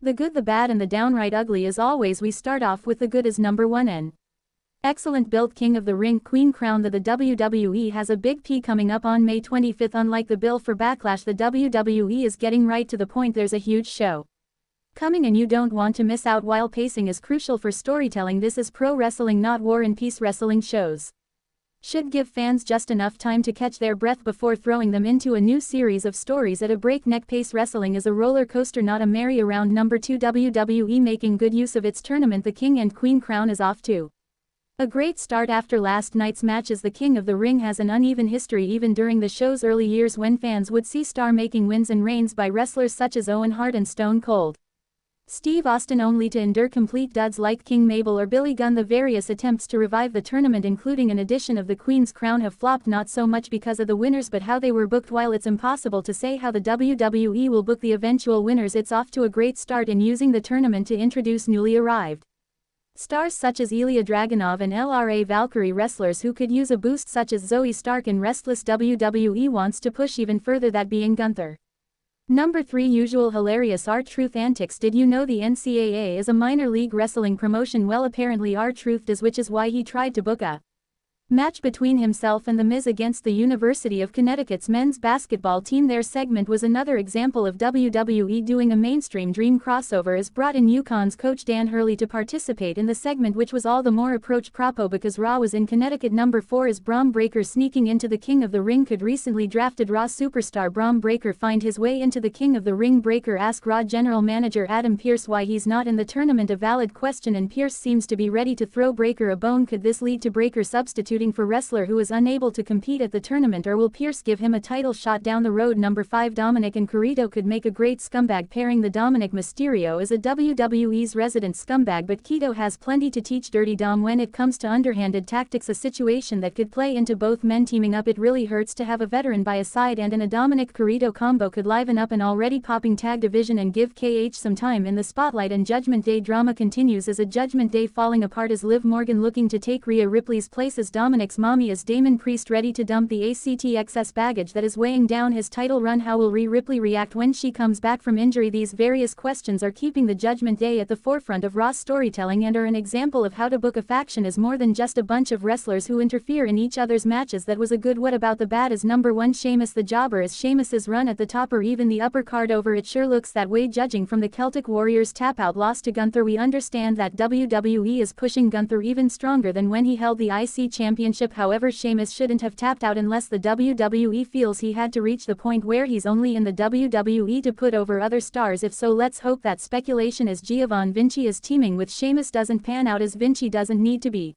The good, the bad and the downright ugly. As always, we start off with the good as number 1 and excellent built King of the Ring Queen crown. The WWE has a big P coming up on May 25th. Unlike the bill for Backlash, the WWE is getting right to the point. There's a huge show coming and you don't want to miss out. While pacing is crucial for storytelling, this is pro wrestling, not War and Peace wrestling. Shows should give fans just enough time to catch their breath before throwing them into a new series of stories at a breakneck pace. Wrestling is a roller coaster, not a merry-go-round. Number 2, WWE making good use of its tournament. The King and Queen crown is off to a great start after last night's matches. The King of the Ring has an uneven history even during the show's early years, when fans would see star-making wins and reigns by wrestlers such as Owen Hart and Stone Cold Steve Austin, only to endure complete duds like King Mabel or Billy Gunn. The various attempts to revive the tournament, including an edition of the Queen's Crown, have flopped, not so much because of the winners but how they were booked. While it's impossible to say how the WWE will book the eventual winners, it's off to a great start in using the tournament to introduce newly arrived stars such as Ilya Dragunov and LRA Valkyrie, wrestlers who could use a boost such as Zoe Stark and Restless. WWE wants to push even further, that being Gunther. Number 3, usual hilarious R-Truth antics. Did you know the NCAA is a minor league wrestling promotion? Well, apparently R-Truth does, which is why he tried to book a match between himself and The Miz against the University of Connecticut's men's basketball team. Their segment was another example of WWE doing a mainstream dream crossover, as brought in UConn's coach Dan Hurley to participate in the segment, which was all the more approach-propo because Raw was in Connecticut. Number 4 is Brom Breakker sneaking into the King of the Ring. Could recently drafted Raw superstar Brom Breakker find his way into the King of the Ring? Breakker asked Raw general manager Adam Pearce why he's not in the tournament, a valid question, and Pearce seems to be ready to throw Breakker a bone. Could this lead to Breakker substituting for wrestler who is unable to compete at the tournament, or will Pearce give him a title shot down the road? Number 5, Dominic and Carito could make a great scumbag pairing. The Dominic Mysterio is a WWE's resident scumbag, but Keto has plenty to teach Dirty Dom when it comes to underhanded tactics, a situation that could play into both men teaming up. It really hurts to have a veteran by a side, and in a Dominic Carito combo could liven up an already popping tag division and give KH some time in the spotlight. And Judgment Day drama continues as a Judgment Day falling apart as Liv Morgan looking to take Rhea Ripley's place as Dominic's mommy is Damon Priest ready to dump the ACTXS baggage that is weighing down his title run. How will Rhea Ripley react when she comes back from injury? These various questions are keeping the Judgment Day at the forefront of Raw storytelling and are an example of how to book a faction as more than just a bunch of wrestlers who interfere in each other's matches. That was a good. What about the bad? Is number 1, Sheamus the Jobber. Is Sheamus's run at the top or even the upper card over? It sure looks that way judging from the Celtic Warriors tap-out loss to Gunther. We understand that WWE is pushing Gunther even stronger than when he held the IC Championship. However, Sheamus shouldn't have tapped out unless the WWE feels he had to reach the point where he's only in the WWE to put over other stars. If so, let's hope that speculation as Giovanni Vinci is teaming with Sheamus doesn't pan out, as Vinci doesn't need to be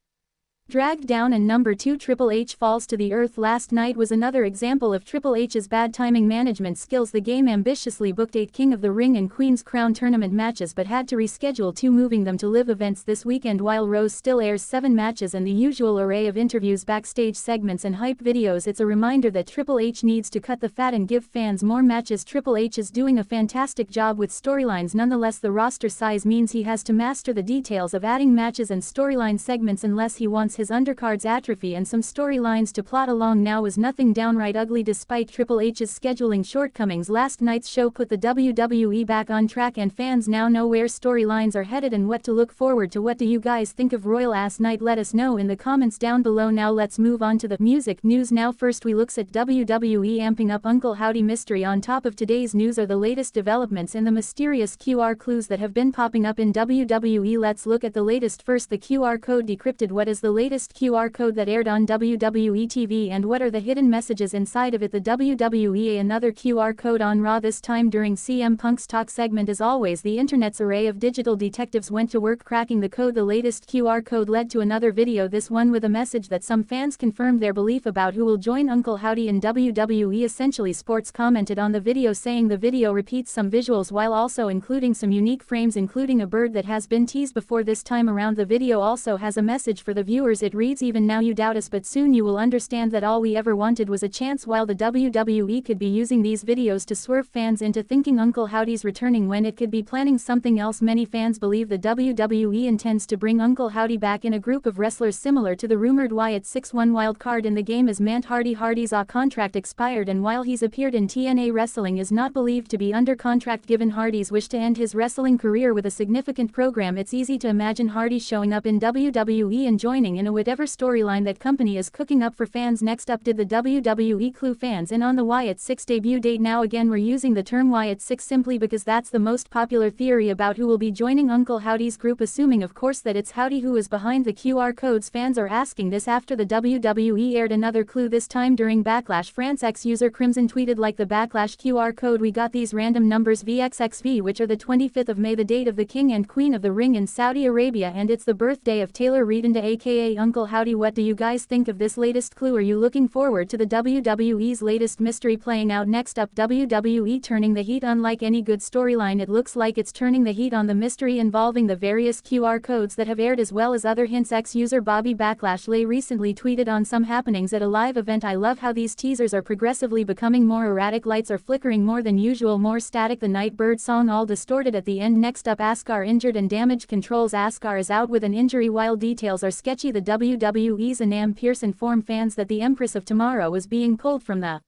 dragged down. And number 2, Triple H falls to the earth. Last night was another example of Triple H's bad timing management skills. The game ambitiously booked 8 King of the Ring and Queen's Crown tournament matches but had to reschedule 2, moving them to live events this weekend, while Rose still airs 7 matches and the usual array of interviews, backstage segments and hype videos. It's a reminder that Triple H needs to cut the fat and give fans more matches. Triple H is doing a fantastic job with storylines. Nonetheless, the roster size means he has to master the details of adding matches and storyline segments unless he wants his undercards atrophy and some storylines to plot along. Now was nothing downright ugly despite Triple H's scheduling shortcomings. Last night's show put the WWE back on track and fans now know where storylines are headed and what to look forward to. What do you guys think of Royal Ass Night? Let us know in the comments down below. Now let's move on to the music news. Now first we looks at WWE amping up Uncle Howdy mystery. On top of today's news are the latest developments in the mysterious QR clues that have been popping up in WWE. Let's look at the latest. First, the QR code decrypted. What is the latest QR code that aired on WWE TV and what are the hidden messages inside of it? The WWE another QR code on Raw, this time during CM Punk's talk segment. As always, the internet's array of digital detectives went to work cracking the code. The latest QR code led to another video, this one with a message that some fans confirmed their belief about who will join Uncle Howdy in WWE. Essentially Sports commented on the video saying the video repeats some visuals while also including some unique frames, including a bird that has been teased before this time around. The video also has a message for the viewers viewers, it reads, even now you doubt us, but soon you will understand that all we ever wanted was a chance. While the WWE could be using these videos to swerve fans into thinking Uncle Howdy's returning when it could be planning something else, many fans believe the WWE intends to bring Uncle Howdy back in a group of wrestlers similar to the rumored Wyatt 6-1 wildcard in the game, as Matt Hardy's contract expired, and while he's appeared in TNA Wrestling, is not believed to be under contract. Given Hardy's wish to end his wrestling career with a significant program, it's easy to imagine Hardy showing up in WWE and joining in a whatever storyline that company is cooking up for fans. Next up, did the WWE clue fans in on the Wyatt 6 debut date? Now again, we're using the term Wyatt 6 simply because that's the most popular theory about who will be joining Uncle Howdy's group, assuming of course that it's Howdy who is behind the QR codes. Fans are asking this after the WWE aired another clue, this time during Backlash. France ex-user Crimson tweeted, like the Backlash QR code, we got these random numbers VXXV, which are the 25th of May, the date of the King and Queen of the Ring in Saudi Arabia, and it's the birthday of Taylor Reedonda aka Uncle Howdy. What do you guys think of this latest clue? Are you looking forward to the WWE's latest mystery playing out? Next up, WWE turning the heat. Unlike any good storyline, it looks like it's turning the heat on the mystery involving the various QR codes that have aired, as well as other hints. Ex-user Bobby Backlashley recently tweeted on some happenings at a live event, I love how these teasers are progressively becoming more erratic, lights are flickering more than usual, more static, the Nightbird song all distorted at the end. Next up, Asuka injured and damage controls. Asuka is out with an injury. While details are sketchy, the WWE's Anam Pierce informed fans that the Empress of Tomorrow was being pulled from the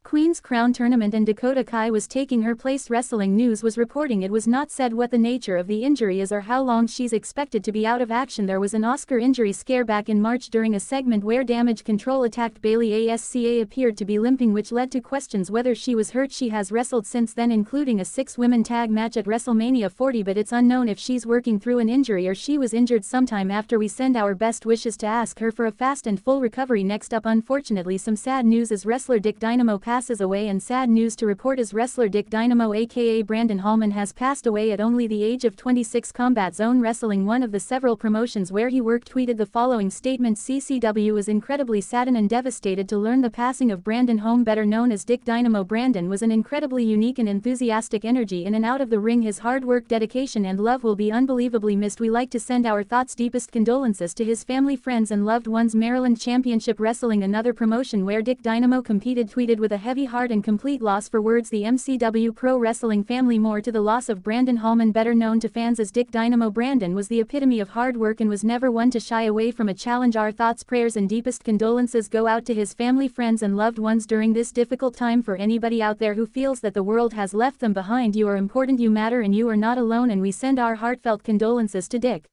Queen's Crown tournament and Dakota Kai was taking her place. Wrestling News was reporting it was not said what the nature of the injury is or how long she's expected to be out of action. There was an Asuka injury scare back in March during a segment where Damage Control attacked Bayley. Asuka appeared to be limping, which led to questions whether she was hurt. She has wrestled since then, including a 6-women tag match at Wrestlemania 40, but it's unknown if she's working through an injury or she was injured sometime after. We send our best wishes to ask her for a fast and full recovery. Next up, unfortunately, some sad news as wrestler Dick Dynamo passes away, and sad news to report as wrestler Dick Dynamo aka Brandon Hallman has passed away at only the age of 26. Combat Zone Wrestling, one of the several promotions where he worked, tweeted the following statement: CCW is incredibly saddened and devastated to learn the passing of Brandon Home, better known as Dick Dynamo. Brandon was an incredibly unique and enthusiastic energy in and out of the ring. His hard work, dedication and love will be unbelievably missed. We like to send our thoughts, deepest condolences to his family, friends and loved ones. Maryland Championship Wrestling, another promotion where Dick Dynamo competed, tweeted with a heavy heart and complete loss for words the MCW Pro Wrestling family. More to the loss of Brandon Hallman, better known to fans as Dick Dynamo. Brandon was the epitome of hard work and was never one to shy away from a challenge. Our thoughts, prayers and deepest condolences go out to his family, friends and loved ones during this difficult time. For anybody out there who feels that the world has left them behind, you are important, you matter and you are not alone, and we send our heartfelt condolences to Dick.